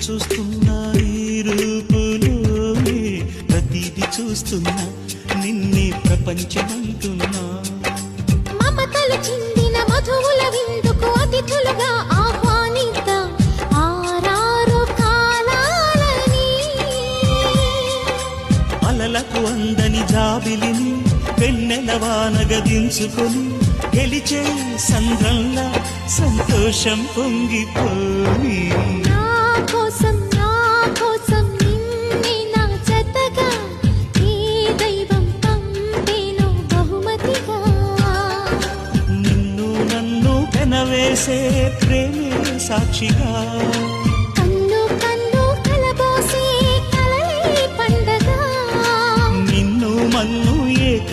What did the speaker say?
చూస్తున్నా ఈ రూపులోనే ప్రతిది చూస్తున్నా నిన్నే ప్రపంచమంటున్నా. మమతలు చిందిన మధువుల విందుకు అతిథులుగా ఆహ్వానిద్దాం ఆరారు కాలాలని. అలలకు అందని జాబిలిని వెన్నెల వానగదించుకొని గెలిచే సంద్రంలా సంతోషం పొంగిపోయి. నా కోసం నిన్నే నా జతగా ఈ దైవం పంపేను బహుమతిగా. నిన్ను నన్ను పెనవేసే ప్రేమే సాక్షిగా కన్ను కన్ను కలబోసే కలలే పండగ. నిన్ను మన్ను